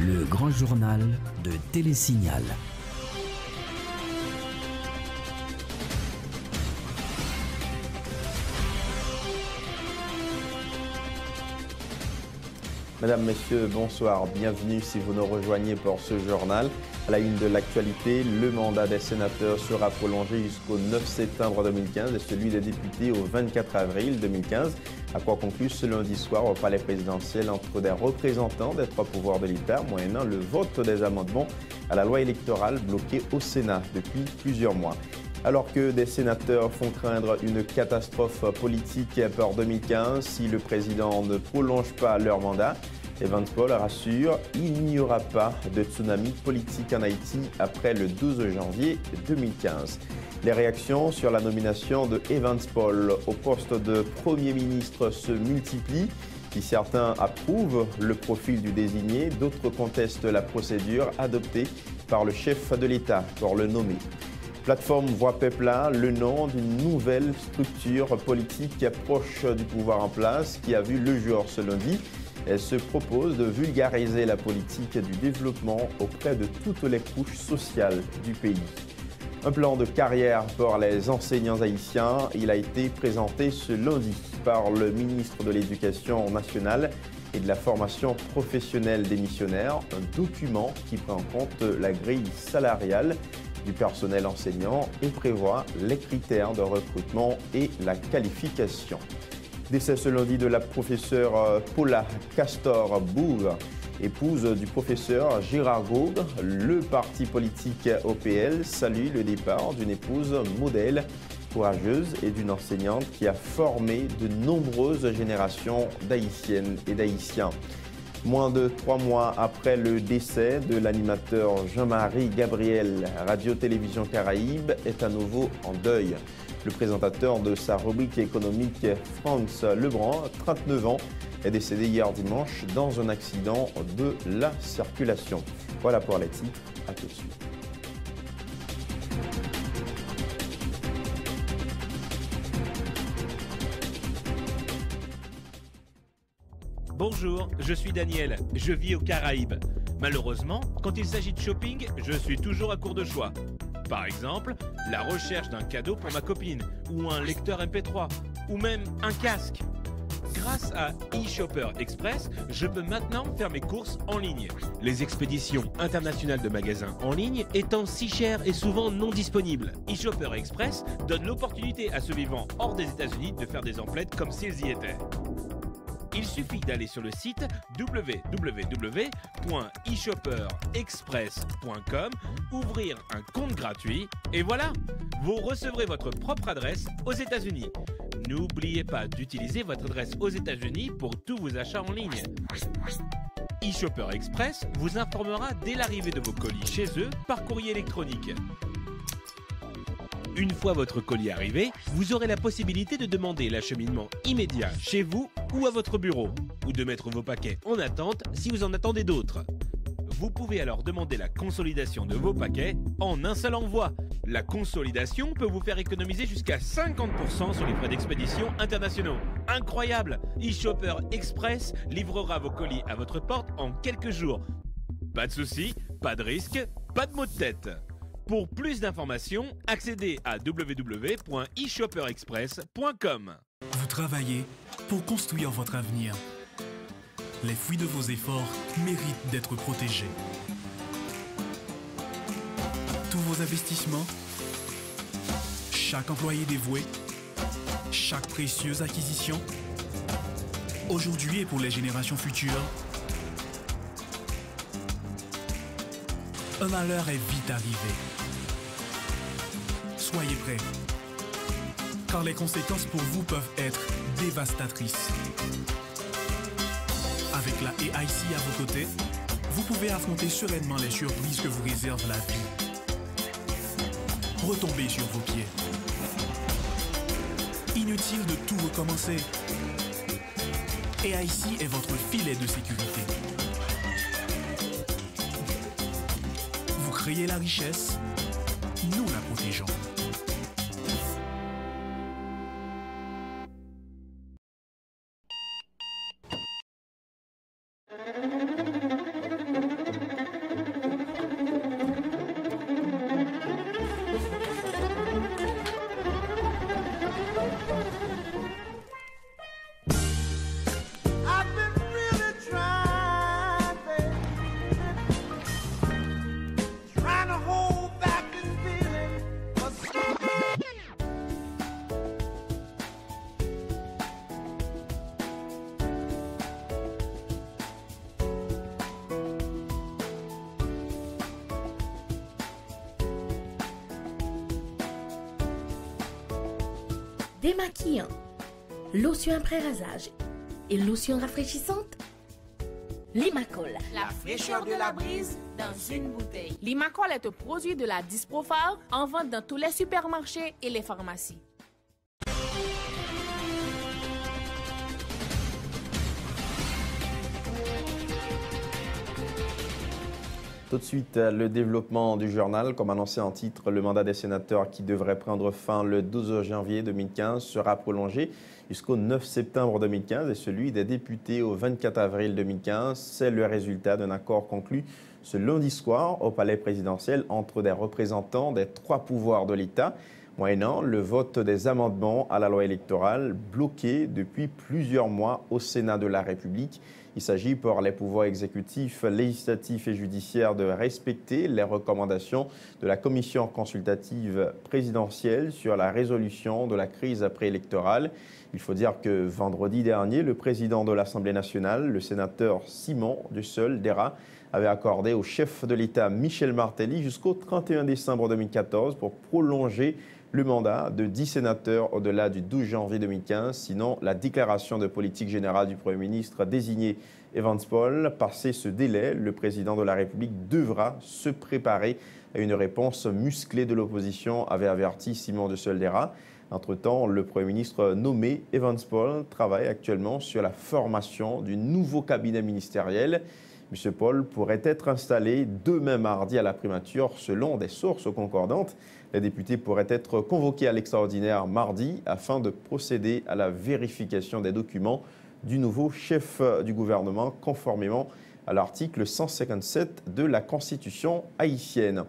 Le grand journal de Télésignal. Mesdames, Messieurs, bonsoir. Bienvenue si vous nous rejoignez pour ce journal. À la une de l'actualité, le mandat des sénateurs sera prolongé jusqu'au 9 septembre 2015 et celui des députés au 24 avril 2015. À quoi conclut ce lundi soir au palais présidentiel entre des représentants des trois pouvoirs de l'État, moyennant le vote des amendements à la loi électorale bloquée au Sénat depuis plusieurs mois. Alors que des sénateurs font craindre une catastrophe politique pour 2015 si le président ne prolonge pas leur mandat, Evans Paul rassure, il n'y aura pas de tsunami politique en Haïti après le 12 janvier 2015. Les réactions sur la nomination de Evans Paul au poste de Premier ministre se multiplient. Si certains approuvent le profil du désigné, d'autres contestent la procédure adoptée par le chef de l'État pour le nommer. Plateforme Voix Pepla, le nom d'une nouvelle structure politique proche du pouvoir en place qui a vu le jour ce lundi. Elle se propose de vulgariser la politique du développement auprès de toutes les couches sociales du pays. Un plan de carrière pour les enseignants haïtiens, il a été présenté ce lundi par le ministre de l'Éducation nationale et de la formation professionnelle des missionnaires, un document qui prend en compte la grille salariale du personnel enseignant et prévoit les critères de recrutement et la qualification. Décès ce lundi de la professeure Paula Castor-Bourg, épouse du professeur Gérard Gourde. Le parti politique OPL salue le départ d'une épouse modèle, courageuse et d'une enseignante qui a formé de nombreuses générations d'Haïtiennes et d'Haïtiens. Moins de 3 mois après le décès de l'animateur Jean-Marie Gabriel, Radio-Télévision Caraïbe est à nouveau en deuil. Le présentateur de sa rubrique économique, Franz Lebrun, 39 ans, est décédé hier dimanche dans un accident de la circulation. Voilà pour les titres, à tout de suite. Bonjour, je suis Daniel, je vis aux Caraïbes. Malheureusement, quand il s'agit de shopping, je suis toujours à court de choix. Par exemple, la recherche d'un cadeau pour ma copine, ou un lecteur MP3, ou même un casque. Grâce à eShopper Express, je peux maintenant faire mes courses en ligne. Les expéditions internationales de magasins en ligne étant si chères et souvent non disponibles, eShopper Express donne l'opportunité à ceux vivant hors des États-Unis de faire des emplettes comme s'ils y étaient. Il suffit d'aller sur le site www.eshopperexpress.com, ouvrir un compte gratuit et voilà, vous recevrez votre propre adresse aux États-Unis. N'oubliez pas d'utiliser votre adresse aux États-Unis pour tous vos achats en ligne. eShopper Express vous informera dès l'arrivée de vos colis chez eux par courrier électronique. Une fois votre colis arrivé, vous aurez la possibilité de demander l'acheminement immédiat chez vous ou à votre bureau, ou de mettre vos paquets en attente si vous en attendez d'autres. Vous pouvez alors demander la consolidation de vos paquets en un seul envoi. La consolidation peut vous faire économiser jusqu'à 50% sur les frais d'expédition internationaux. Incroyable! eShopper Express livrera vos colis à votre porte en quelques jours. Pas de soucis, pas de risque, pas de maux de tête. Pour plus d'informations, accédez à www.eshopperexpress.com. Vous travaillez pour construire votre avenir. Les fruits de vos efforts méritent d'être protégés. Tous vos investissements, chaque employé dévoué, chaque précieuse acquisition, aujourd'hui et pour les générations futures, un malheur est vite arrivé. Soyez prêts, car les conséquences pour vous peuvent être dévastatrices. Avec la AIC à vos côtés, vous pouvez affronter sereinement les surprises que vous réserve la vie. Retombez sur vos pieds. Inutile de tout recommencer. AIC est votre filet de sécurité. Vous créez la richesse, nous la protégeons. démaquillant, lotion après rasage et lotion rafraîchissante. Limacol, la fraîcheur de la brise dans une bouteille. Limacol est un produit de la Disprofar en vente dans tous les supermarchés et les pharmacies. Tout de suite, le développement du journal. Comme annoncé en titre, le mandat des sénateurs qui devrait prendre fin le 12 janvier 2015 sera prolongé jusqu'au 9 septembre 2015 et celui des députés au 24 avril 2015. C'est le résultat d'un accord conclu ce lundi soir au palais présidentiel entre des représentants des trois pouvoirs de l'État, moyennant le vote des amendements à la loi électorale bloqués depuis plusieurs mois au Sénat de la République. Il s'agit pour les pouvoirs exécutifs, législatifs et judiciaires de respecter les recommandations de la commission consultative présidentielle sur la résolution de la crise préélectorale. Il faut dire que vendredi dernier, le président de l'Assemblée nationale, le sénateur Simon Dussel-Dera, avait accordé au chef de l'État Michel Martelly jusqu'au 31 décembre 2014 pour prolonger le mandat de 10 sénateurs au-delà du 12 janvier 2015. Sinon, la déclaration de politique générale du Premier ministre désigné Evans Paul, passé ce délai, le président de la République devra se préparer à une réponse musclée de l'opposition, avait averti Simon Dussel-Dera. Entre-temps, le Premier ministre nommé Evans Paul travaille actuellement sur la formation du nouveau cabinet ministériel. M. Paul pourrait être installé demain mardi à la primature selon des sources concordantes. Les députés pourraient être convoqués à l'extraordinaire mardi afin de procéder à la vérification des documents du nouveau chef du gouvernement conformément à l'article 157 de la Constitution haïtienne.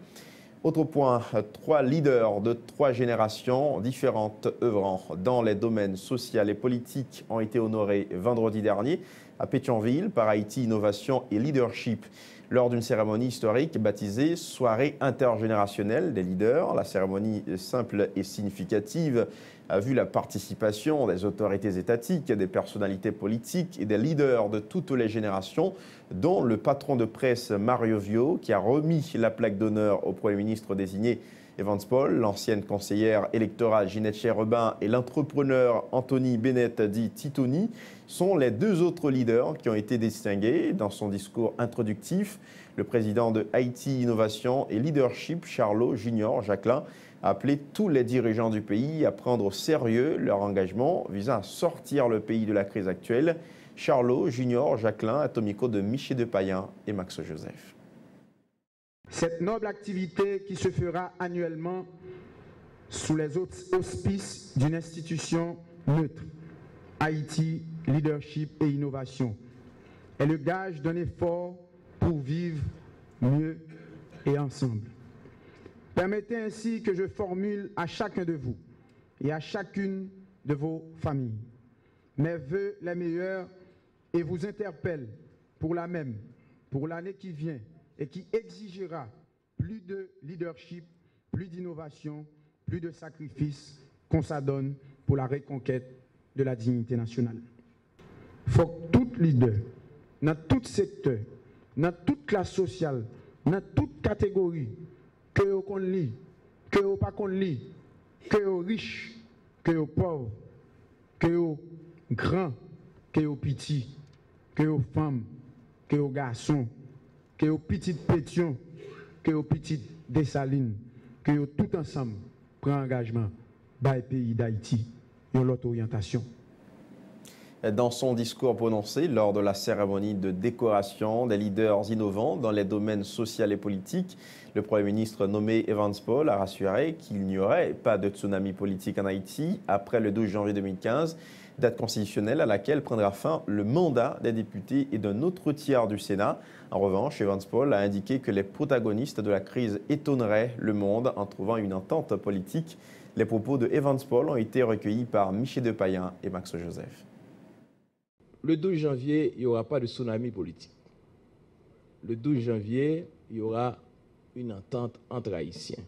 Autre point, 3 leaders de 3 générations différentes œuvrant dans les domaines social et politiques ont été honorés vendredi dernier à Pétionville par Haïti Innovation et Leadership lors d'une cérémonie historique baptisée Soirée intergénérationnelle des leaders. La cérémonie simple et significative a vu la participation des autorités étatiques, des personnalités politiques et des leaders de toutes les générations, dont le patron de presse Mario Vio, qui a remis la plaque d'honneur au Premier ministre désigné Evans Paul, l'ancienne conseillère électorale Ginette Cherubin et l'entrepreneur Anthony Bennett dit Titoni sont les 2 autres leaders qui ont été distingués. Dans son discours introductif, le président de Haïti Innovation et Leadership, Charlot Junior Jacquelin, a appelé tous les dirigeants du pays à prendre au sérieux leur engagement visant à sortir le pays de la crise actuelle. Charlot Junior Jacquelin, atomico de Michel Depayen et Max Joseph. Cette noble activité qui se fera annuellement sous les auspices d'une institution neutre, Haïti, Leadership et Innovation, est le gage d'un effort pour vivre mieux et ensemble. Permettez ainsi que je formule à chacun de vous et à chacune de vos familles mes vœux les meilleurs et vous interpelle pour la même, pour l'année qui vient, et qui exigera plus de leadership, plus d'innovation, plus de sacrifices qu'on s'adonne pour la reconquête de la dignité nationale. Il faut que tout leader, dans tout secteur, dans toute classe sociale, dans toute catégorie, que vous qu'on lit, que vous pas qu'on lit, que vous riches, que vous pauvres, que vous grands, que vous petits, que vous femmes, que vous garçons, que aux petites pétions, que aux petites dessalines, que aux tout ensemble prend engagement par le pays d'Haïti et l'autre orientation. Dans son discours prononcé lors de la cérémonie de décoration des leaders innovants dans les domaines social et politique, le Premier ministre nommé Evans Paul a rassuré qu'il n'y aurait pas de tsunami politique en Haïti après le 12 janvier 2015, date constitutionnelle à laquelle prendra fin le mandat des députés et d'un autre tiers du Sénat. En revanche, Evans Paul a indiqué que les protagonistes de la crise étonneraient le monde en trouvant une entente politique. Les propos de Evans Paul ont été recueillis par Michel Depayen et Max Joseph. Le 12 janvier, il n'y aura pas de tsunami politique. Le 12 janvier, il y aura une entente entre Haïtiens.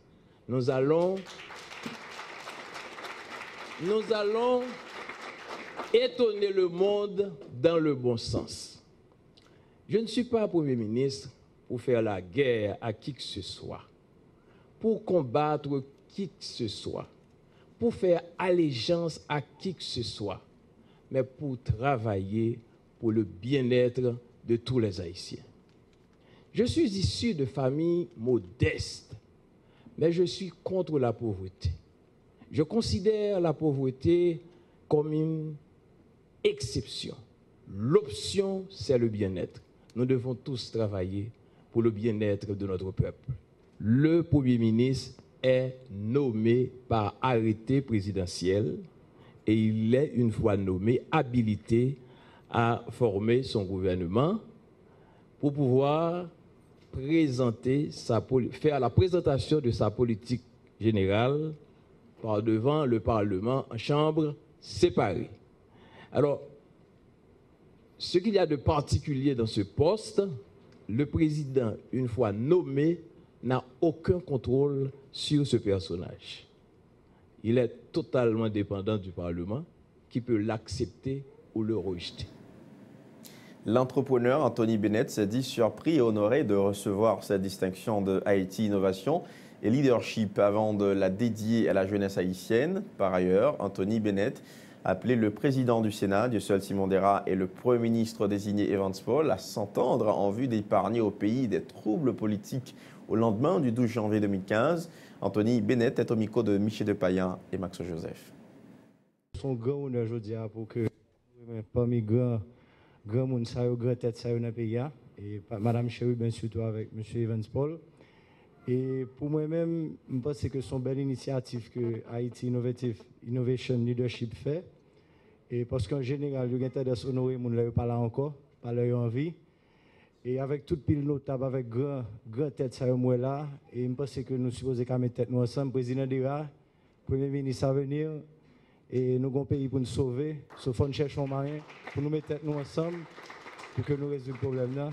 Nous allons étonner le monde dans le bon sens. Je ne suis pas Premier ministre pour faire la guerre à qui que ce soit, pour combattre qui que ce soit, pour faire allégeance à qui que ce soit, mais pour travailler pour le bien-être de tous les Haïtiens. Je suis issu de familles modestes, mais je suis contre la pauvreté. Je considère la pauvreté comme une exception. L'option, c'est le bien-être. Nous devons tous travailler pour le bien-être de notre peuple. Le Premier ministre est nommé par arrêté présidentiel et il est, une fois nommé, habilité à former son gouvernement pour pouvoir faire la présentation de sa politique générale par devant le Parlement en chambre séparée. Alors, ce qu'il y a de particulier dans ce poste, le président, une fois nommé, n'a aucun contrôle sur ce personnage. Il est totalement dépendant du Parlement qui peut l'accepter ou le rejeter. L'entrepreneur Anthony Bennett s'est dit surpris et honoré de recevoir cette distinction de Haïti Innovation et Leadership avant de la dédier à la jeunesse haïtienne. Par ailleurs, Anthony Bennett a appelé le président du Sénat, Dieuseul Simon-Dera, et le Premier ministre désigné Evans Paul à s'entendre en vue d'épargner au pays des troubles politiques au lendemain du 12 janvier 2015. Anthony Bennett est au micro de Michel Depayen et Max Joseph. Son grand honneur aujourd'hui pour que parmi grand monde ça grand tête ça dans le pays et madame Chéri bien surtout avec monsieur Evans Paul et pour moi-même je pense que c'est une belle initiative que Haïti Innovation Leadership fait et parce qu'en général il y a intérêt d'honorer monde là pas là encore pas leur envie et avec toute pile notable avec grand tête ça moi là et je pense que nous supposons qu'à mettre tête nous ensemble président Dera premier ministre à venir et nous avons un pays pour nous sauver, sauf qu'on cherche un moyen pour nous mettre nous ensemble pour que nous résolvions le problème là.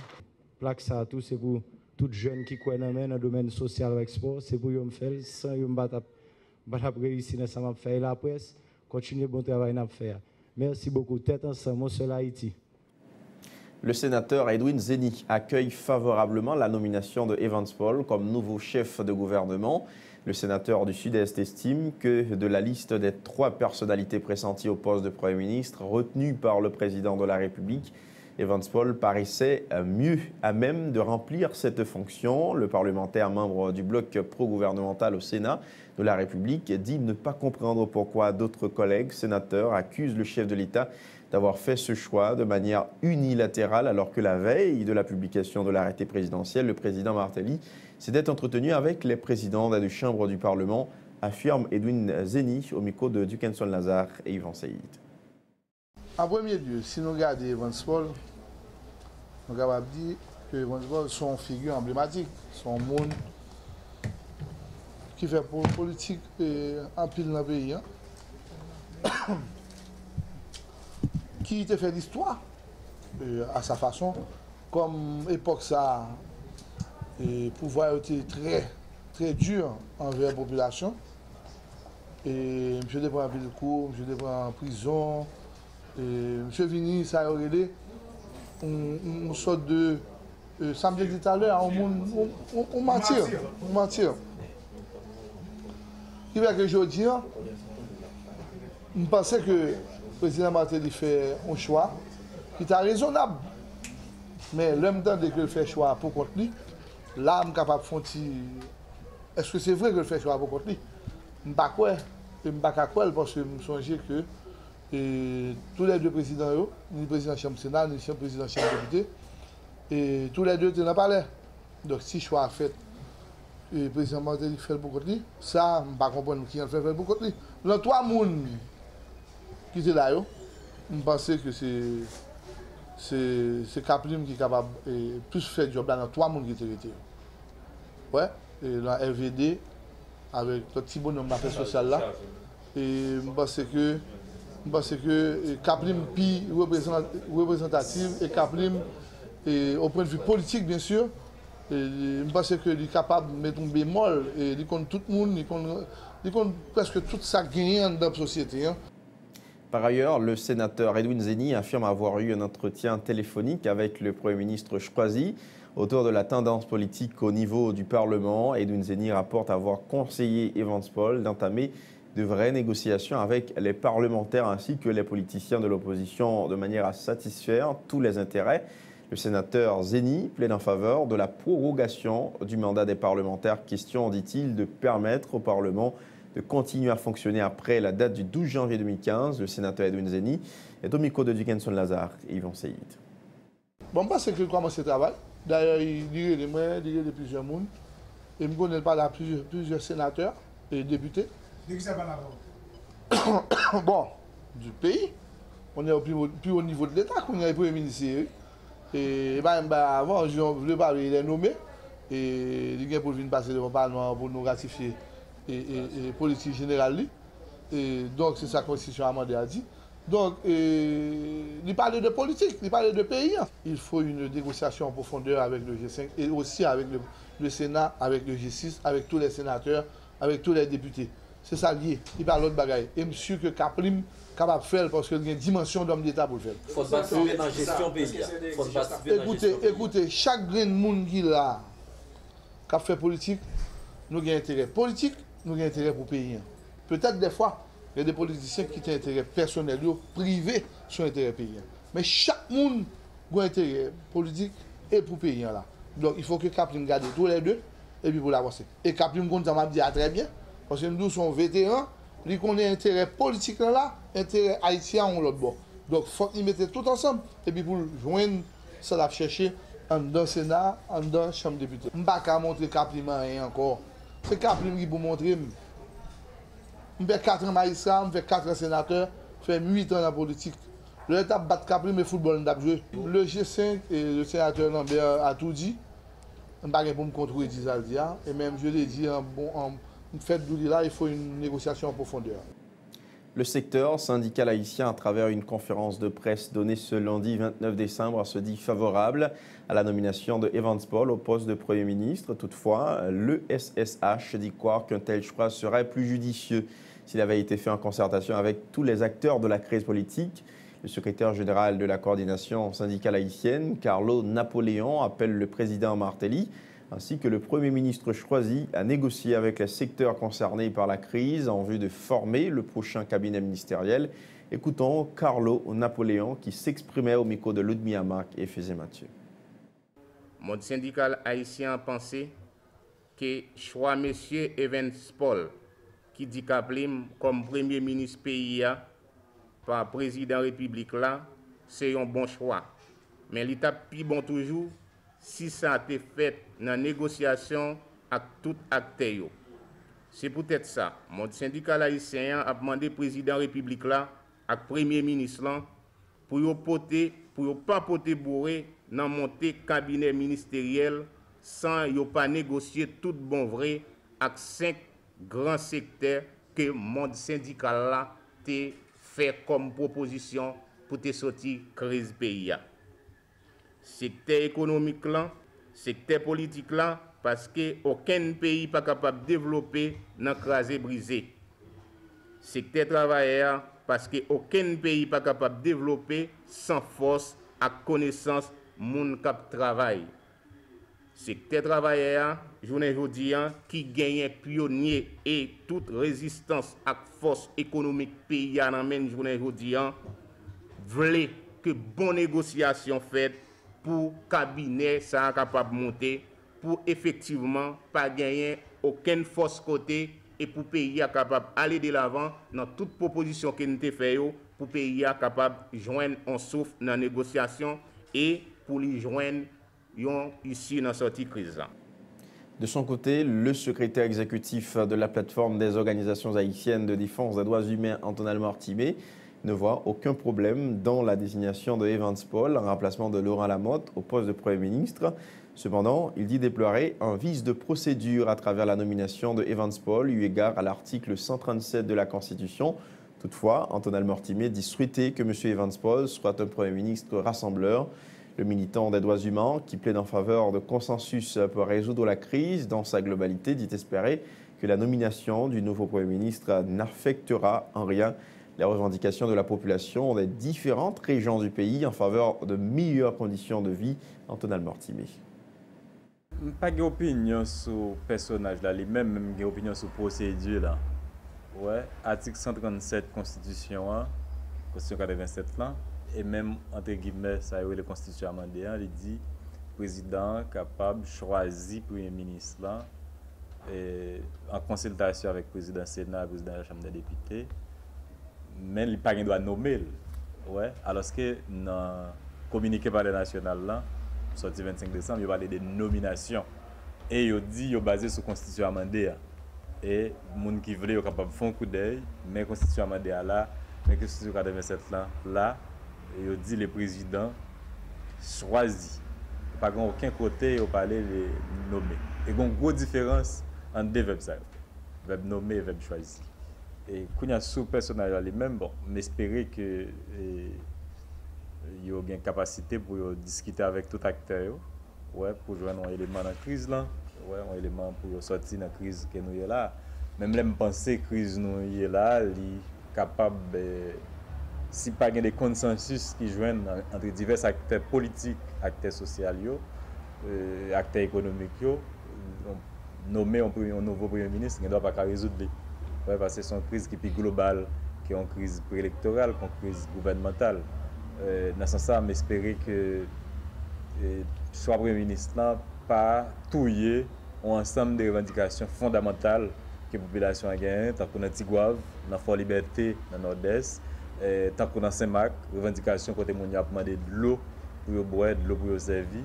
Plaque ça tout, c'est pour tous les jeunes qui croient dans le domaine social et sport, c'est pour eux me faire sans eux me battre réussir dans ça m'a fait la presse, continuer le bon travail à faire. Merci beaucoup, tête ensemble, mon seul Haïti. Le sénateur Edwin Zeni accueille favorablement la nomination de Evans Paul comme nouveau chef de gouvernement. Le sénateur du Sud-Est estime que de la liste des 3 personnalités pressenties au poste de Premier ministre retenues par le président de la République, Evans Paul paraissait mieux à même de remplir cette fonction. Le parlementaire membre du bloc pro-gouvernemental au Sénat de la République dit ne pas comprendre pourquoi d'autres collègues sénateurs accusent le chef de l'État d'avoir fait ce choix de manière unilatérale alors que la veille de la publication de l'arrêté présidentiel, le président Martelly s'était entretenu avec les présidents des 2 chambres du Parlement, affirme Edwin Zeni au micro de Dukenson Lazare et Yvan Saïd. En premier lieu, si nous regardons Evans Paul, nous sommes capables de dire que Evans Paul sont une figure emblématique, sont un monde qui fait pour politique en pile dans le pays. Qui te fait l'histoire à sa façon, comme époque ça, le pouvoir était très, très dur envers la population. Et M. Deprend en ville de cour, M. Deprend en prison, et M. Vini, ça a réglé une sorte de. Ça me dit tout à l'heure, on mentir. On mentir. Ce qui fait que je dis, je pensais que le président Martelly fait un choix qui est raisonnable. Mais l'homme temps que le fait choix pour contre lui, là, je suis capable de faire. Est-ce que c'est vrai que le fait choix pour contre lui? Je ne sais pas quoi. Je ne sais pas quoi parce que je me songe que tous les 2 présidents, ni le président de la Chambre Sénat, ni le président de la Chambre député, et tous les 2 étaient dans le palais. Donc si le choix est fait, le président Martelly fait pour contre lui, ça, je ne sais pas comprendre qui a fait pour contre lui. Dans 3 personnes qui étaient là, je pense que c'est Kaplim qui est capable de plus faire du job là dans 3 personnes qui étaient restés. Ouais, et dans RVD, avec le petit bonhomme d'affaires sociales là, et je pense que Kaplim est représentative et Kaplim, au point de vue politique bien sûr, je pense qu'il est capable de mettre un bémol et il compte tout le monde, il compte presque tout ça gagné dans la société. Hein. Par ailleurs, le sénateur Edwin Zeni affirme avoir eu un entretien téléphonique avec le Premier ministre choisi autour de la tendance politique au niveau du Parlement. Edwin Zeni rapporte avoir conseillé Evans Paul d'entamer de vraies négociations avec les parlementaires ainsi que les politiciens de l'opposition de manière à satisfaire tous les intérêts. Le sénateur Zeni plaide en faveur de la prorogation du mandat des parlementaires. Question, dit-il, de permettre au Parlement de continuer à fonctionner après la date du 12 janvier 2015. Le sénateur Edwin Zeni est au micro de Dickinson Lazare et Yvon Seyid. Bon, parce que je commence le travail. D'ailleurs, il dirait de moi, il dirait de plusieurs monde. Et je connais pas plusieurs sénateurs et députés. De qui ça va là-bas? Bon, du pays. On est au plus haut niveau de l'État qu'on est le Premier ministre. Et avant, je voulais pas les nommer. Et il y a pour venir passer devant le Parlement pour nous ratifier et politique générale. Et donc, c'est ça que la Constitution amendée a dit. Donc, il parlait de politique, il parlait de pays. Il faut une négociation en profondeur avec le G5 et aussi avec le Sénat, avec le G6, avec tous les sénateurs, avec tous les députés. C'est ça lié. Il parle d'autres bagailles. Et monsieur que Kaplim capable de faire parce qu'il y a une dimension d'homme d'État pour le faire. Il faut participer dans la gestion pays. Écoutez, chaque grain de monde qui a fait politique, nous avons intérêt politique, nous avons intérêt pour le pays. Peut-être des fois, il y a des politiciens qui ont intérêt personnel, privé sur l'intérêt paysan. Mais chaque monde a intérêt politique et pour le pays. Donc il faut que Kaplim garde tous les deux et puis pour l'avancer. Et Kaplim, ça m'a dit très bien, parce que nous sommes vétérans, ils connaissent intérêt politique là, intérêt haïtien en l'autre bord. Donc il faut qu'ils mettent tout ensemble et puis pour joindre ça, la chercher dans le Sénat, dans la Chambre des députés. Je ne vais pas montrer Kaplim encore. C'est Kaplim qui peut montrer. Je fais 4 ans magistrat, je fais 4 ans sénateur, je fais 8 ans dans la politique. Le l'État bat Kaplim, mais le football, on joué. Le G5 et le sénateur Lambert a tout dit. Je ne vais pas pour me contrôler, et même je l'ai dit, en fait de là, il faut une négociation en profondeur. Le secteur syndical haïtien, à travers une conférence de presse donnée ce lundi 29 décembre, se dit favorable à la nomination de Evans Paul au poste de Premier ministre. Toutefois, le SSH dit croire qu'un tel choix serait plus judicieux s'il avait été fait en concertation avec tous les acteurs de la crise politique. Le secrétaire général de la coordination syndicale haïtienne, Carlo Napoléon, appelle le président Martelly ainsi que le Premier ministre choisi à négocier avec les secteurs concernés par la crise en vue de former le prochain cabinet ministériel. Écoutons Carlo Napoléon qui s'exprimait au micro de Ludmilla Marc et Fézé Mathieu. Mon syndical haïtien a pensé que choix M. Evans Paul, qui dit Kaplim comme Premier ministre pays par président République là, c'est un bon choix. Mais l'étape plus bon toujours, si ça a été fait dans la négociation avec tout acteur. C'est peut-être ça. Mon syndicat haïtien a demandé au président de la République là, avec le Premier ministre là, pour ne pas porter bourré dans monter cabinet ministériel sans pas négocier tout bon vrai avec 5 grands secteurs que le monde syndical là a fait comme proposition pour te sortir crise pays. Secteur économique là, secteur politique là, parce que aucun pays n'est pas capable de développer dans crasé brisé. Secteur travailleur, parce que aucun pays n'est pas capable de développer sans force à connaissance moun kap travail. Secteur travailleur, journée aujourd'hui, qui gagne pionnier et toute résistance à force économique pays en amène journée aujourd'hui, voulait que bonne négociation faite pour cabinet ça capable de monter pour effectivement pas gagner aucune force côté et pour pays capable aller de l'avant dans toute proposition que nous avons fait pour pays capable joindre en souffle dans la négociation et pour les joindre ici dans sortie crise. De son côté, le secrétaire exécutif de la plateforme des organisations haïtiennes de défense des droits humains, Antonal Mortimé, ne voit aucun problème dans la désignation de Evans Paul en remplacement de Laurent Lamotte au poste de Premier ministre. Cependant, il dit déplorer un vice de procédure à travers la nomination de Evans Paul, eu égard à l'article 137 de la Constitution. Toutefois, Antonal Mortimé dit souhaiter que M. Evans Paul soit un Premier ministre rassembleur. Le militant des droits humains, qui plaide en faveur de consensus pour résoudre la crise dans sa globalité, dit espérer que la nomination du nouveau Premier ministre n'affectera en rien les revendications de la population des différentes régions du pays en faveur de meilleures conditions de vie. Antonal Mortimé. Je n'ai pas d'opinion sur le personnage, même j'ai opinion sur la procédure. Ouais, article 137 Constitution 87 là, et même entre guillemets, ça y est, la Constitution amendée, il dit président capable de choisir Premier ministre là, et en consultation avec le président du Sénat, le président de la Chambre des députés, mais il pas doit nommer. Ouais, alors que dans le communiqué par le national là, sorti 25 décembre, il parle de nomination. Et il dit qu'il est basé sur la Constitution amendée. Et les gens qui veulent sont capables de faire un coup d'œil, mais la Constitution amendée là, mais la Constitution 87 là, il dit le président choisit. Pas aucun côté il parle de nommer. Et il y a une grosse différence entre deux verbes, verbe nommer et verbe choisir. Et quand il y a sous personnage lui-même, bon, m'espérer que il y a une capacité pour discuter avec tout acteur, ouais, pour jouer un élément dans la crise là, ouais, un élément pour sortir de la crise que nous y là. Même là, je pense que la crise nous y là, il est capable, si pas il y a des consensus qui joignent entre divers acteurs politiques, acteurs sociaux, acteurs économiques, nommer un nouveau Premier ministre, il ne doit pas résoudre. Ouais, parce que c'est une crise qui est plus globale, qui est une crise préélectorale, une crise gouvernementale. Dans ce sens, j'espère que soit Premier ministre n'a pas touillé un ensemble de revendications fondamentales que la population a gagnées, tant qu'on a Tigouave, dans Fort Liberté, dans le Nord-Est, tant qu'on a Saint-Marc, revendications côté mon a demandé de l'eau pour boire, de l'eau pour servir.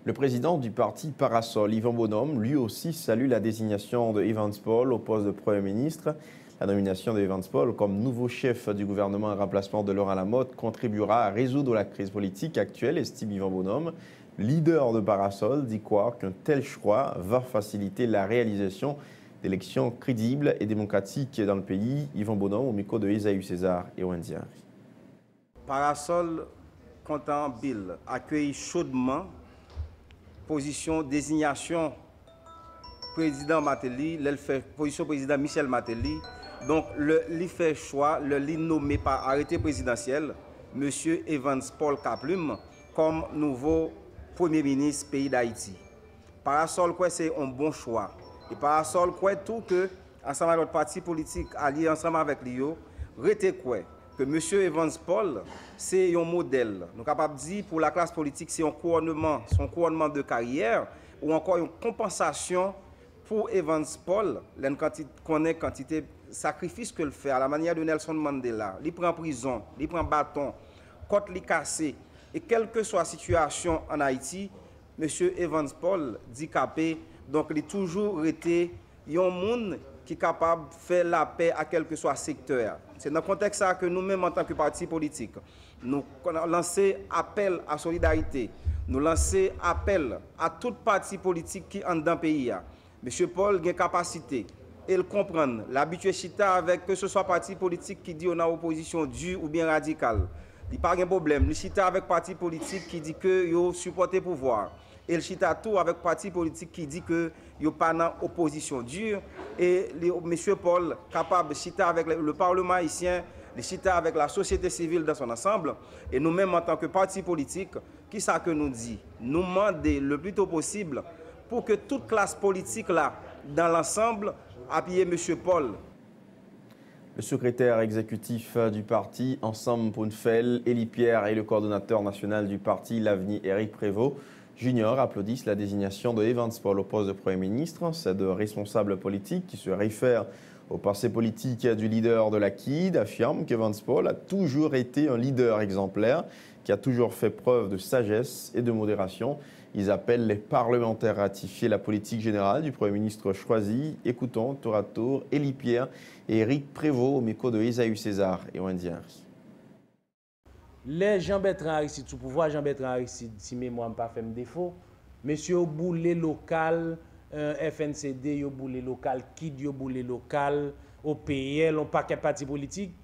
Le président du parti Parasol, Yvan Bonhomme, lui aussi salue la désignation de Evans Paul au poste de Premier ministre. La nomination de Evans Paul comme nouveau chef du gouvernement en remplacement de Laurent Lamotte contribuera à résoudre la crise politique actuelle, estime Yvan Bonhomme. Le leader de Parasol dit croire qu'un tel choix va faciliter la réalisation d'élections crédibles et démocratiques dans le pays. Yvan Bonhomme au micro de Esaü César et Wendy Henry. Parasol, content Bill, accueille chaudement position désignation président Martelly, position président Michel Martelly. Donc, il fait choix, le nommé par arrêté présidentiel, M. Evans Paul Kaplum, comme nouveau Premier ministre pays d'Haïti. Parasol, c'est un bon choix. Et Parasol, tout que, ensemble avec notre parti politique, allié ensemble avec lui, que M. Evans Paul, c'est un modèle. Nous sommes capables de dire pour la classe politique, c'est un son couronnement de carrière ou encore une compensation pour Evans Paul, connaît quantité de sacrifices qu'il fait à la manière de Nelson Mandela. Il prend prison, il prend bâton, côte li cassé. Et quelle que soit la situation en Haïti, M. Evans Paul, handicapé, donc il a toujours été un monde qui est capable de faire la paix à quel que soit le secteur. C'est dans ce contexte que nous-mêmes, en tant que parti politique, nous lançons appel à solidarité, nous lançons appel à tout parti politique qui est dans le pays. M. Paul a une capacité, il comprend, l'habitué chita avec que ce soit parti politique qui dit qu'on a opposition dure ou bien radicale. Il n'y a pas de problème. Il chita avec parti politique qui dit que yo supporte le pouvoir. Et il chita tout avec parti politique qui dit que yo pas dans opposition dure. Et M. Paul capable de chita avec le Parlement haïtien, de chita avec la société civile dans son ensemble. Et nous-mêmes en tant que parti politique, qui ça que nous dit? Nous demander le plus tôt possible pour que toute classe politique là, dans l'ensemble, appuie M. Paul. Le secrétaire exécutif du parti Ensemble pour une Felle, Élie Pierre, et le coordonnateur national du parti L'Avenir, Éric Prévost Junior, applaudissent la désignation de Evans Paul au poste de Premier ministre. Ces deux responsables politiques qui se réfèrent au passé politique du leader de la CID affirment qu'Evans Paul a toujours été un leader exemplaire qui a toujours fait preuve de sagesse et de modération. Ils appellent les parlementaires à ratifier la politique générale du Premier ministre choisi. Écoutons tour à tour Élie Pierre et Éric Prévost au micro de Esaü César et Wendy Henry. Les Jean-Bertrand Aristide, sous pouvoir Jean-Bertrand Aristide, si mémoire n'a pas fait défaut, monsieur au boulé local, FNCD, au boulé local, KID, au boulé local, OPL, on paquet parti politique.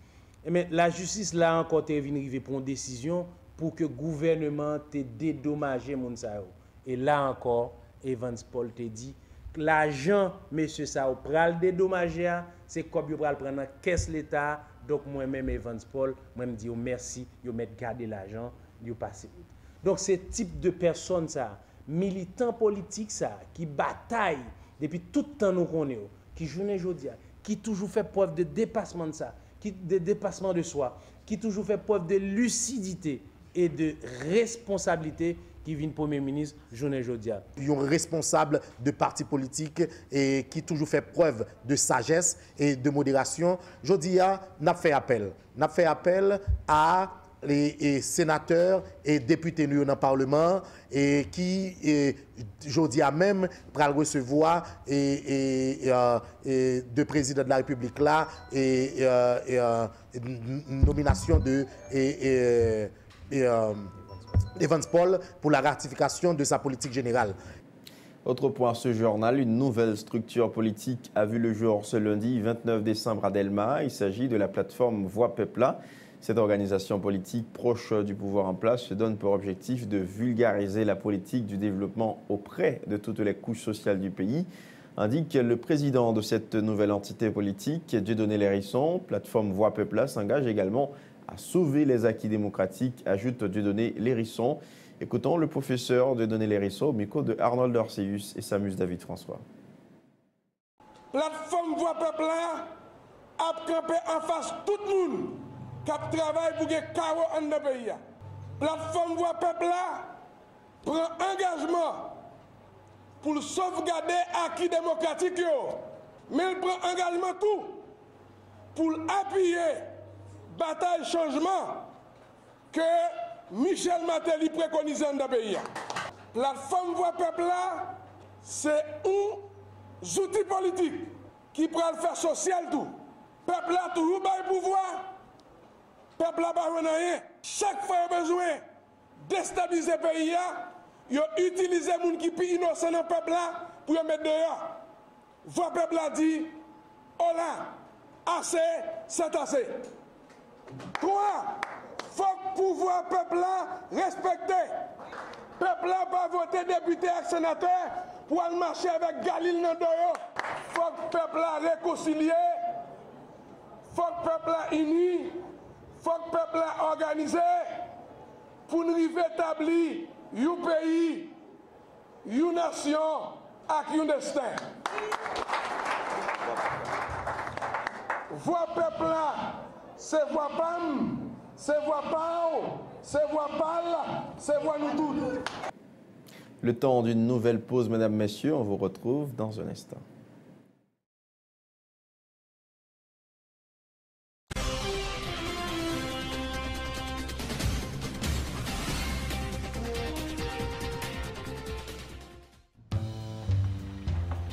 Mais la justice là encore est venue pour une décision pour que le gouvernement te dédommagé mon sao. Et là encore, Evans Paul te dit l'argent, monsieur Sao, pral dédommager, c'est comme il pral prendre caisse l'État. Donc moi-même, Evans Paul, moi me dis merci, yo mettre garder l'argent, yo passer. Donc ce type de personnes ça, militants politiques ça, qui bataillent depuis tout le temps nous connaissons, qui journée aujourd'hui, qui toujours fait preuve de dépassement de ça, de dépassement de soi, qui toujours fait preuve de lucidité et de responsabilité qui vient Premier ministre journée Jodia. Ils sont responsables de partis politiques et qui toujours fait preuve de sagesse et de modération. Jodia n'a fait appel. N'a fait appel à les sénateurs et députés dans le Parlement et qui, Jodia même, pour recevoir de président de la République là et nomination de Evans Paul pour la ratification de sa politique générale. Autre point, ce journal, une nouvelle structure politique a vu le jour ce lundi 29 décembre à Delma. Il s'agit de la plateforme Voix Pepla. Cette organisation politique proche du pouvoir en place se donne pour objectif de vulgariser la politique du développement auprès de toutes les couches sociales du pays, indique le président de cette nouvelle entité politique, Dieudonné Lérisson. Plateforme Voix Pepla s'engage également à sauver les acquis démocratiques, ajoute Dieudonné Lérisson. Écoutons le professeur Dieudonné Lérisson au micro de Arnold Orseus et Samus David François. Plateforme Voix Pepla a campé en face tout le monde qui travaille pour que chaos en le pays. Plateforme Voix Pepla prend engagement pour sauvegarder acquis démocratiques, mais elle prend engagement tout pour appuyer bataille changement que Michel Martelly préconise dans le pays. La Plateforme Voix Pepla, c'est un outil politique qui peut faire social tout. Peuple a toujours le pouvoir, peuple n'a pas rien. Chaque fois qu'il a besoin de déstabiliser le pays, il utilise les gens qui sont innocents dans le peuple pour les mettre dehors. Voix Pepla dit, oh là, assez, c'est assez. 3. Faut que pouvoir peuple respecté. Peuple pas voter député et sénateur pour aller marcher avec Galil Nandoyo. Faut que peuple réconcilié. Faut que peuple uni. Faut que peuple organisé pour nous rétablir un pays, une nation avec un destin. Voix peuple, c'est voix PAM. C'est voix PAO, c'est voix PAL, c'est voix nous tous. Le temps d'une nouvelle pause, mesdames, messieurs, on vous retrouve dans un instant.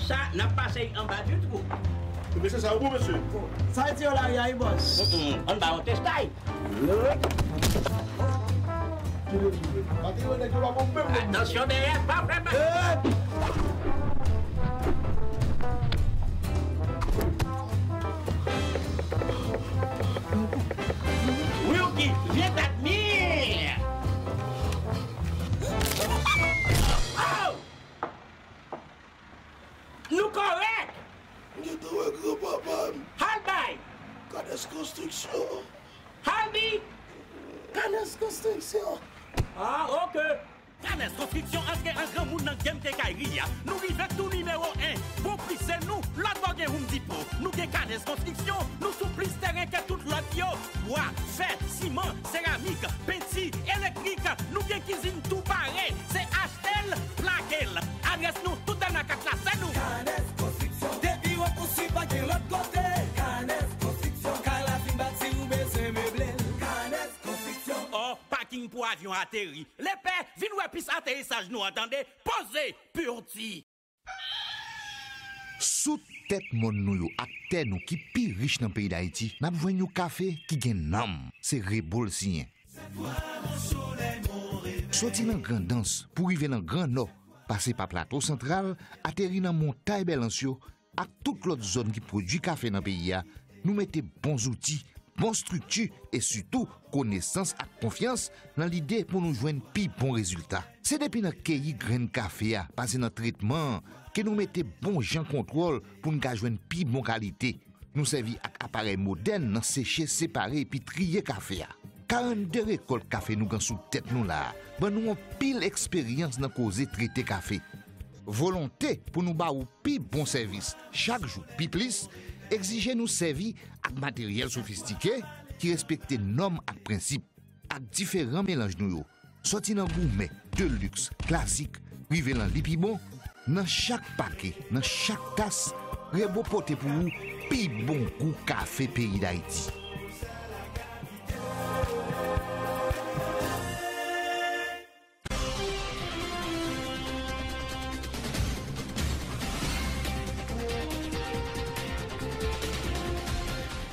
Ça n'a pas passé en bas du tout. Monsieur, ça va vous, monsieur? Ça a été là, il boss. On va au testaille. Attention derrière, pas vraiment. Wilkie, viens t'admire. Nous correct. Halbay! Canes Construction. Halbi! Canes Construction. Ah, ok. Canes Construction, entre un grand monde dans le game de Kairi. Nous vivons tout numéro 1. Pour plus c'est nous, l'autre bagage room dipo. Nous avons Canes Construction, nous sommes plus terrain que tout l'autre yo. Bois, fer, ciment, céramique, peinture, électrique. Nous avons cuisine tout pareil. C'est Ashtel, Plaquel. Adresse nous tout dans la carte là, c'est nous. Canes Construction. Depuis on poursuit pas de l'autre côté. Canes Construction. Car la fin bâtie ou besoin meublé. Canes Construction. Oh, parking pour avion atterri. Les pères, viens ouais piste atterrissage nous attendez. Posez, purti. Sous tête mon nou yo ak terre nou qui pi riche dans pays d'Haïti, n'a besoin un café qui gen nam, c'est Rebol sien. Sorti dans grand danse pour arriver dans grand nord, passer par plateau central, atterri dans montagne Belancio, ak toute l'autre zone qui produit café dans pays a, nous mettez bons outils, bonne structure et surtout connaissance et confiance dans l'idée pour nous joindre plus bon résultat. C'est depuis notre cueilli grain café à passer notre traitement que nous mettons bon gens contrôle pour nous joindre plus bon qualité. Nous servons avec appareil moderne dans sécher, séparer et puis trier café à. 42 récoltes café nous gan sous tête nous là. Ben nous avons pile expérience dans causer traiter café. Volonté pour nous ba ou pi bon service chaque jour pi plus exigez nous servir avec matériel sophistiqué qui respecte normes et principes, avec différents mélanges nous. Sorti dans gourmet, de luxe, classique, privé dans l'épibon, dans chaque paquet, dans chaque tasse, Rebo porté pour vous, pi bon goût café pays d'Haïti.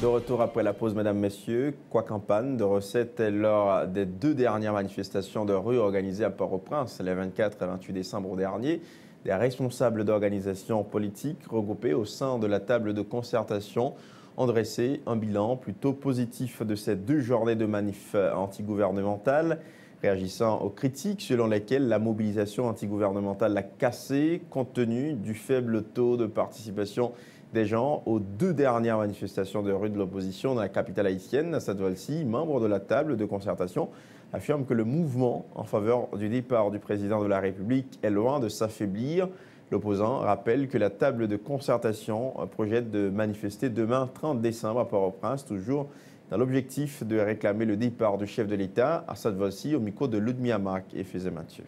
De retour après la pause, mesdames, messieurs, quoi campagne de recettes lors des 2 dernières manifestations de rue organisées à Port-au-Prince, les 24 et 28 décembre dernier. Des responsables d'organisations politiques regroupés au sein de la table de concertation ont dressé un bilan plutôt positif de ces 2 journées de manif antigouvernementales, réagissant aux critiques selon lesquelles la mobilisation antigouvernementale a cassé compte tenu du faible taux de participation des gens aux 2 dernières manifestations de rue de l'opposition dans la capitale haïtienne. Cette fois-ci, membre de la table de concertation affirme que le mouvement en faveur du départ du président de la République est loin de s'affaiblir. L'opposant rappelle que la table de concertation projette de manifester demain 30 décembre à Port-au-Prince, toujours dans l'objectif de réclamer le départ du chef de l'État, à cette fois-ci au micro de Ludmilla Marc et Fézé Mathieu.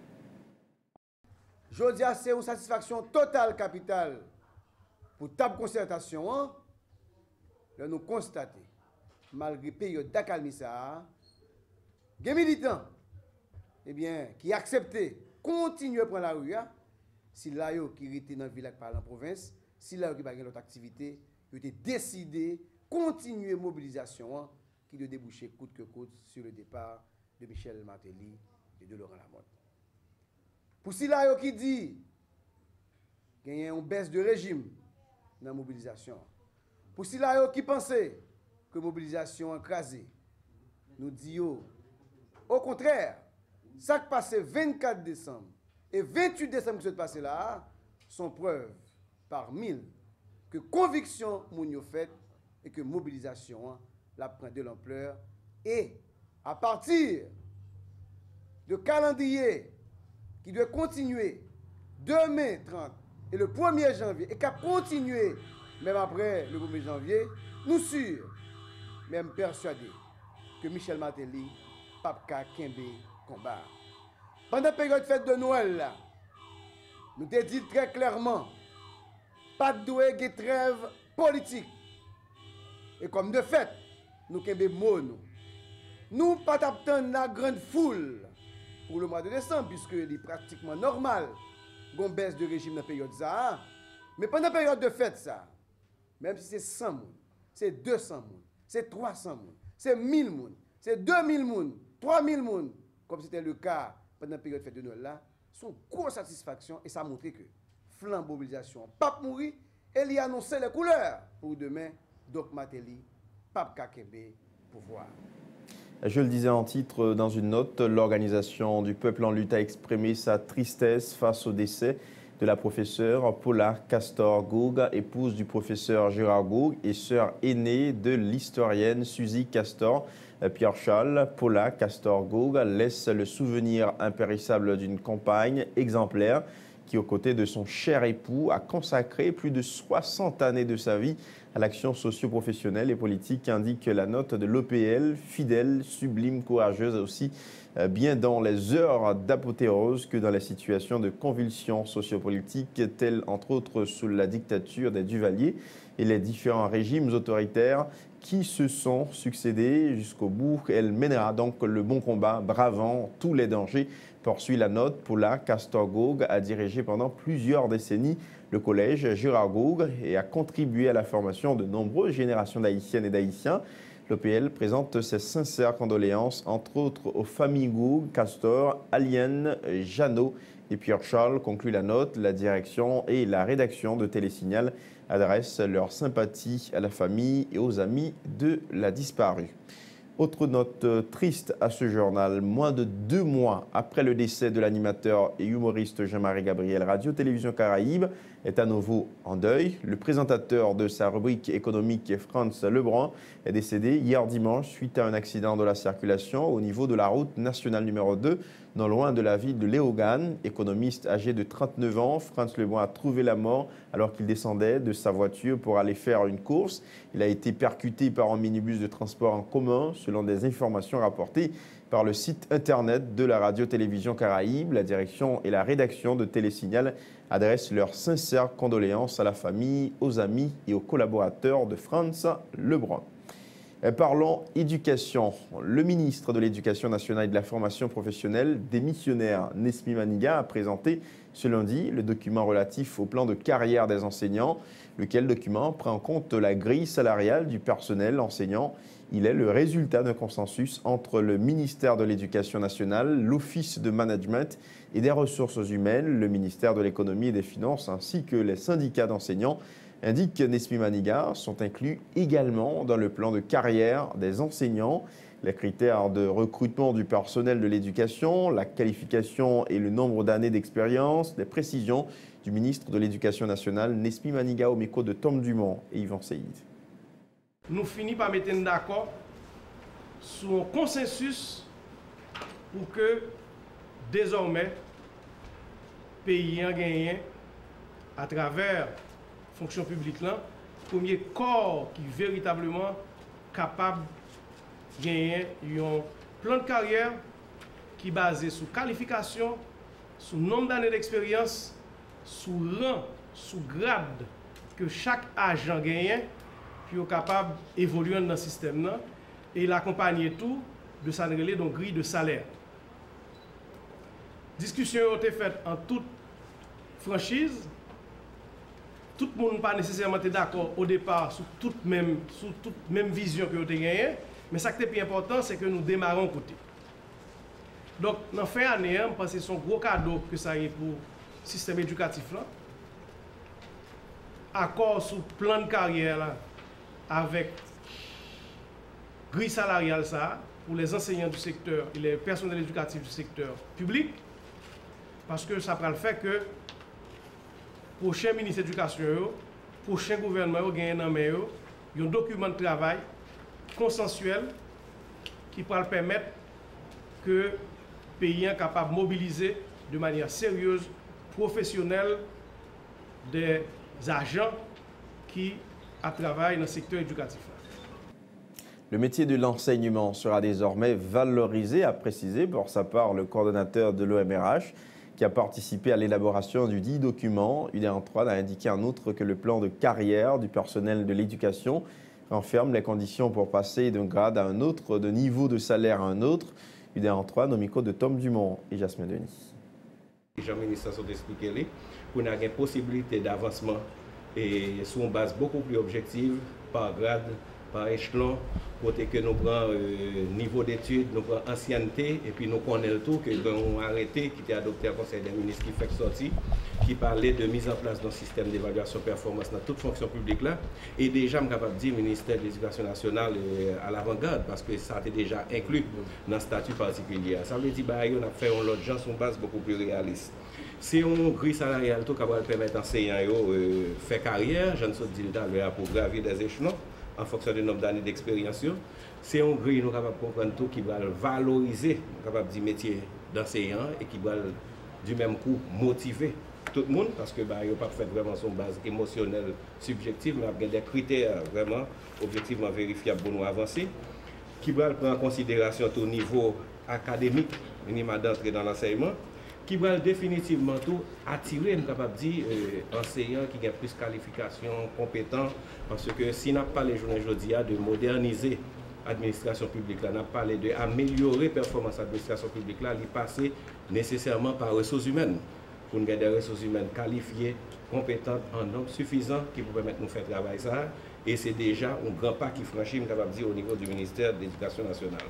Je dis c'est une satisfaction totale, capitale, pour table concertation, là nous constatons, malgré période d'accalmie ça, des militants, eh bien, qui acceptaient continuer à prendre la rue, si là qui était dans le village par la province, si là qui n'a pas d'autre activité, ils ont décidé continuer la mobilisation qui doit déboucher coûte que coûte sur le départ de Michel Martelly et de Laurent Lamotte. Pour si là qui dit qu'il y a une baisse de régime dans la mobilisation, pour si là qui pensait que la mobilisation est écrasée, nous disons au contraire, ça qui passé 24 décembre et 28 décembre qui se passé là, sont preuves par 1000 que conviction moun fait et que mobilisation la prend de l'ampleur. Et à partir de calendrier qui doit continuer demain 30 et le 1er janvier et qui a continué même après le 1er janvier, nous sûrs, même persuadés que Michel Martelly Papka Kembe combat. Pendant la période fête de Noël, là, nous te dit très clairement, pas de trêve politique. Et comme de fait, nous Kembe mono. Nous pas attendre la grande foule pour le mois de décembre, puisque il est pratiquement normal qu'on baisse de régime dans la période ça. Mais pendant la période de fête ça, même si c'est 100 moun, c'est 200 moun, c'est 300 moun, c'est 1000 moun, c'est 2000 moun, 3000 moun, comme c'était le cas pendant la période de fête de Noël là, sont une grosse satisfaction et ça a montré que flambeau mobilisation, pape mourir, et il a annoncé les couleurs pour demain, Doc Martelly, pape Kakebe, pouvoir. Je le disais en titre dans une note, l'organisation du peuple en lutte a exprimé sa tristesse face au décès de la professeure Paula Castor-Goug, épouse du professeur Gérard Goug et sœur aînée de l'historienne Suzy Castor. Pierre-Charles Paula Castor-Goug laisse le souvenir impérissable d'une compagne exemplaire qui, aux côtés de son cher époux, a consacré plus de 60 années de sa vie à l'action socio-professionnelle et politique, indique la note de l'OPL, fidèle, sublime, courageuse aussi, bien dans les heures d'apothéose que dans les situations de convulsions sociopolitiques, telles entre autres sous la dictature des Duvalier et les différents régimes autoritaires qui se sont succédés jusqu'au bout. Elle mènera donc le bon combat, bravant tous les dangers, poursuit la note. Paula Castor-Goug a dirigé pendant plusieurs décennies le collège Gérard Goug et a contribué à la formation de nombreuses générations d'Haïtiennes et d'Haïtiens. L'OPL présente ses sincères condoléances, entre autres aux familles Goug, Castor, Alienne, Jeannot et Pierre-Charles, conclut la note. La direction et la rédaction de Télésignal adressent leur sympathie à la famille et aux amis de la disparue. Autre note triste à ce journal, moins de 2 mois après le décès de l'animateur et humoriste Jean-Marie Gabriel, Radio-Télévision Caraïbe est à nouveau en deuil. Le présentateur de sa rubrique économique, Frantz Lebrun, est décédé hier dimanche suite à un accident de la circulation au niveau de la route nationale numéro 2, non loin de la ville de Léogane. Économiste âgé de 39 ans, Frantz Lebrun a trouvé la mort alors qu'il descendait de sa voiture pour aller faire une course. Il a été percuté par un minibus de transport en commun, selon des informations rapportées par le site internet de la radio-télévision Caraïbe. La direction et la rédaction de Télésignal adressent leurs sincères condoléances à la famille, aux amis et aux collaborateurs de Frantz Lebrun. Parlons éducation. Le ministre de l'Éducation nationale et de la formation professionnelle, démissionnaire Nesmi Maniga, a présenté ce lundi le document relatif au plan de carrière des enseignants, lequel document prend en compte la grille salariale du personnel enseignant. Il est le résultat d'un consensus entre le ministère de l'Éducation nationale, l'Office de management et des ressources humaines, le ministère de l'Économie et des Finances, ainsi que les syndicats d'enseignants, indique que Nesmi Maniga sont inclus également dans le plan de carrière des enseignants. Les critères de recrutement du personnel de l'éducation, la qualification et le nombre d'années d'expérience, les précisions du ministre de l'Éducation nationale, Nesmi Maniga, au micro de Tom Dumont et Yvan Seïd. Nous finissons par mettre d'accord sur un consensus pour que désormais, le pays a gagné à travers fonction publique là, premier corps qui est véritablement capable de gagner un plan de carrière qui est basé sur qualification, sur nombre d'années d'expérience, sur rang, sur grade que chaque agent gagne, puis est capable d'évoluer dans le système là, et l'accompagner tout de sa grille de salaire. Discussion a été faite en toute franchise. Tout le monde n'est pas nécessairement d'accord au départ sur toute même vision que vous avez gagnée, mais ce qui est plus important, c'est que nous démarrons côté. Donc, dans la fin d'année, je pense que c'est un gros cadeau que ça est pour le système éducatif. Là. Accord sur le plan de carrière là, avec grille salariale ça, pour les enseignants du secteur et les personnels éducatifs du secteur public, parce que ça prend le fait que prochain ministre de l'Éducation, prochain gouvernement gagne dans main un document de travail consensuel qui pourra permettre que le pays soit capable de mobiliser de manière sérieuse, professionnelle, des agents qui travaillent dans le secteur éducatif. Le métier de l'enseignement sera désormais valorisé, a précisé pour sa part le coordonnateur de l'OMRH, qui a participé à l'élaboration du dit document. UDR3 a indiqué en outre que le plan de carrière du personnel de l'éducation renferme les conditions pour passer d'un grade à un autre, de niveau de salaire à un autre. UDR3, au micro de Tom Dumont et Jasmine Denis. Jean-Ministre a expliqué pour avoir une possibilité d'avancement et sur une base beaucoup plus objective, par grade, par échelon, côté que nous prenons niveau d'études, nous prenons ancienneté, et puis nous connaissons tout, que nous avons arrêté, qui était adopté au Conseil des ministres, qui fait sortir, qui parlait de mise en place d'un système d'évaluation performance dans toute fonction publique là. Et déjà, je suis capable de dire, le ministère de l'Éducation nationale à l'avant-garde, parce que ça a été déjà inclus dans le statut particulier. Ça veut dire qu'on a fait un autre genre sur une base beaucoup plus réaliste. C'est une grille salariale qui va permettre aux enseignants de faire carrière, je ne sais pas pour gravir des échelons, en fonction du nombre d'années d'expérience. C'est un grille nous capable de comprendre tout qui va valoriser le métier d'enseignant et qui va du même coup motiver tout le monde parce que il n'y a pas fait vraiment son base émotionnelle subjective, mais il y a des critères vraiment objectivement vérifiables pour nous avancer, qui va prendre en considération tout niveau académique, minimum d'entrée dans l'enseignement, qui va définitivement tout attirer, nous capable de dire, enseignants qui ont plus de qualification, compétents, parce que si nous pas les journées aujourd'hui de moderniser l'administration publique, nous avons parlé d'améliorer la performance de l'administration publique, il passe nécessairement par les ressources humaines, pour nous garder des ressources humaines qualifiées, compétentes, en nombre suffisant, qui peut permettre de nous faire travailler ça, et c'est déjà un grand pas qui franchit, nous capable de dire, au niveau du ministère de l'Éducation nationale.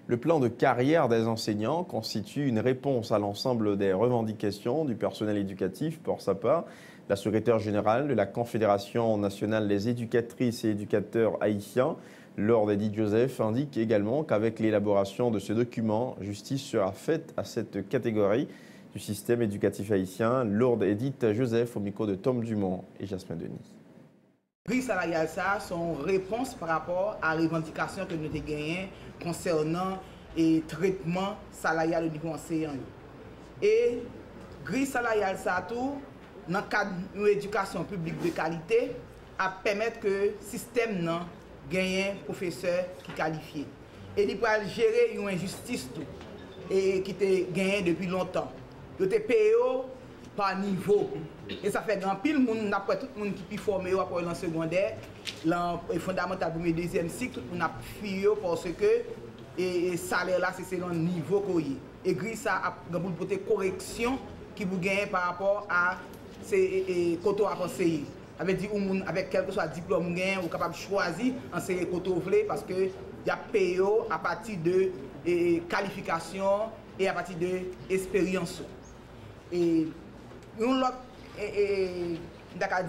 Le plan de carrière des enseignants constitue une réponse à l'ensemble des revendications du personnel éducatif. Pour sa part, la secrétaire générale de la Confédération nationale des éducatrices et éducateurs haïtiens, Laure Edith Joseph, indique également qu'avec l'élaboration de ce document, justice sera faite à cette catégorie. du système éducatif haïtien. Lourdes Edith Joseph au micro de Tom Dumont et Jasmin Denis. Grille salariale, ça, son réponse par rapport à la revendication que nous avons gagnées concernant le traitement salarial au niveau enseignant. Et grille salariale, ça, tout, dans le cadre d'une éducation publique de qualité, à permettre que le système gagne professeurs qui qualifiés. Et il peut gérer une injustice tout, et qui est gagnée depuis longtemps. Il est payé par niveau. Et ça fait grand pile monde après tout le monde qui est formé après le secondaire, le fondamental pour le deuxième cycle, on a fui parce que le salaire là c'est selon le niveau qu'on y. Et grâce ça a une correction qui vous gagne par rapport à ces côtés à conseiller. Avec dit avec quel que soit diplôme gain ou capable de choisir enseigner côté voulez parce que il y a payé à partir de qualification et à partir de expérience. Et nous l'autre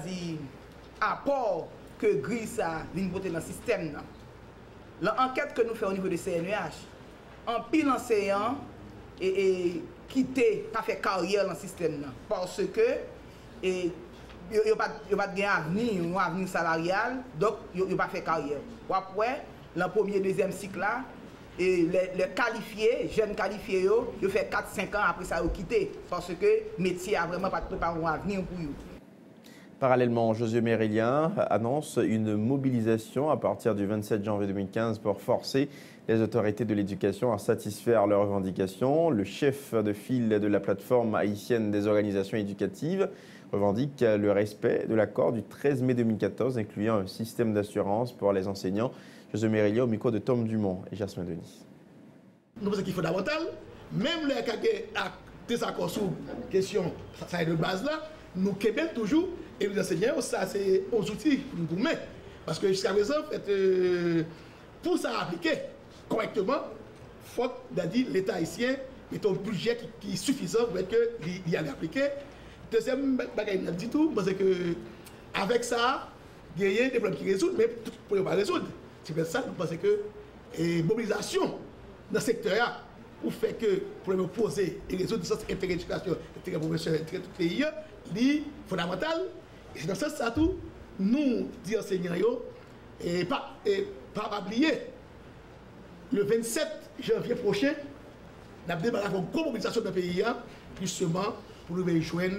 dit apport que grâce à l'invoté dans le système l'enquête que nous faisons au niveau de CNEH en pile enseignant et quitter pas fait carrière dans le système parce que il n'y a pas un avenir salarial donc il n'y a pas fait carrière après le premier deuxième cycle là et les qualifiés, jeunes qualifiés, ils font 4-5 ans après ça, ils quittent parce que le métier n'a vraiment pas un avenir pour eux. Parallèlement, Josué Mérillien annonce une mobilisation à partir du 27 janvier 2015 pour forcer les autorités de l'éducation à satisfaire leurs revendications. Le chef de file de la plateforme haïtienne des organisations éducatives revendique le respect de l'accord du 13 mai 2014, incluant un système d'assurance pour les enseignants. Josué Mérillien au micro de Tom Dumont et Jasmin Denis. Nous pensons qu'il est fondamental, même les cas désaccords sur la question de base là, nous québons toujours et les enseignants, ça c'est aux outils pour nous mettre. Parce que jusqu'à présent, pour ça appliquer correctement, il faut dire l'État haïtien est un budget qui est suffisant pour qu'il y ait appliqué. Deuxième bagage, il a dit tout, parce que avec ça, il y a des problèmes qui résolvent, mais pour ne pas résoudre. C'est pour ça que nous pensons que la mobilisation dans ce secteur pour faire que pour me poser et résoudre l'intérêt d'éducation, l'intérêt professionnel, l'intérêt du pays, est fondamental. Et c'est dans ce sens tout, nous, les enseignants, et pas oublier, le 27 janvier prochain, nous avons démarré une grande mobilisation dans le pays, justement pour nous joindre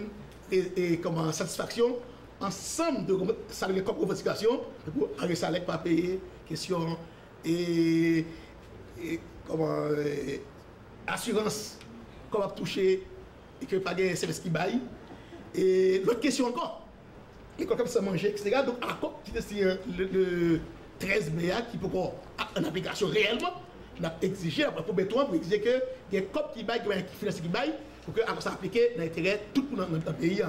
et comme satisfaction ensemble de salaires comme revendication pour arrêter salaire pas payer question et comment assurance comment toucher et que pas de service qui baille et l'autre question encore l'école comme ça manger etc. Donc accord qui est le 13 mai qui peut en application réellement on a exigé pour béton pour exiger que des copes qui baillent qui financent qui baillent pour que ça applique dans l'intérêt tout le monde dans le pays.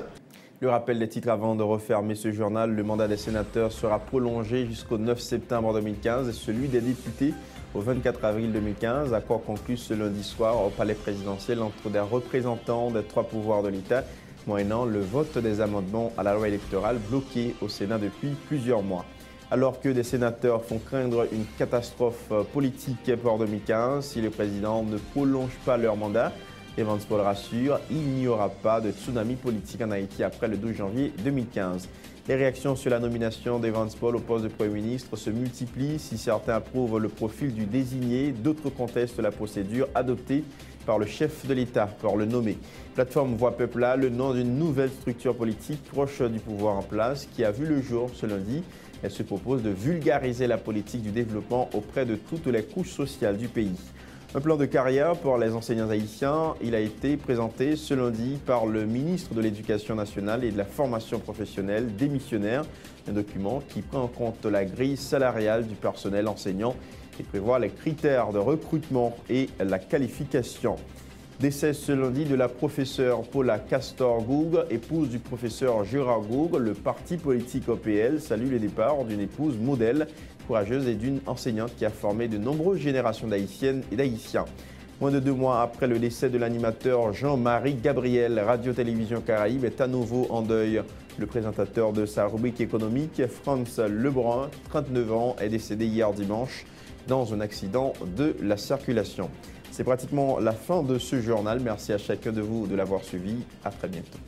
Le rappel des titres avant de refermer ce journal, le mandat des sénateurs sera prolongé jusqu'au 9 septembre 2015 et celui des députés au 24 avril 2015. Accord conclu ce lundi soir au palais présidentiel entre des représentants des trois pouvoirs de l'État, moyennant le vote des amendements à la loi électorale bloqués au Sénat depuis plusieurs mois. Alors que des sénateurs font craindre une catastrophe politique pour 2015, si le président ne prolonge pas leur mandat, Evans Paul rassure, il n'y aura pas de tsunami politique en Haïti après le 12 janvier 2015. Les réactions sur la nomination d'Evans Paul au poste de Premier ministre se multiplient. Si certains approuvent le profil du désigné, d'autres contestent la procédure adoptée par le chef de l'État pour le nommer. Plateforme Voix Peupla, le nom d'une nouvelle structure politique proche du pouvoir en place qui a vu le jour ce lundi. Elle se propose de vulgariser la politique du développement auprès de toutes les couches sociales du pays. Un plan de carrière pour les enseignants haïtiens, il a été présenté ce lundi par le ministre de l'Éducation nationale et de la formation professionnelle démissionnaire. Un document qui prend en compte la grille salariale du personnel enseignant et prévoit les critères de recrutement et la qualification. Décès ce lundi de la professeure Paula Castor-Goug, épouse du professeur Gérard Goug. Le parti politique OPL salue le départ d'une épouse modèle, courageuse et d'une enseignante qui a formé de nombreuses générations d'Haïtiennes et d'Haïtiens. Moins de 2 mois après le décès de l'animateur Jean-Marie Gabriel, Radio-Télévision Caraïbe est à nouveau en deuil. Le présentateur de sa rubrique économique, Franz Lebrun, 39 ans, est décédé hier dimanche dans un accident de la circulation. C'est pratiquement la fin de ce journal. Merci à chacun de vous de l'avoir suivi. À très bientôt.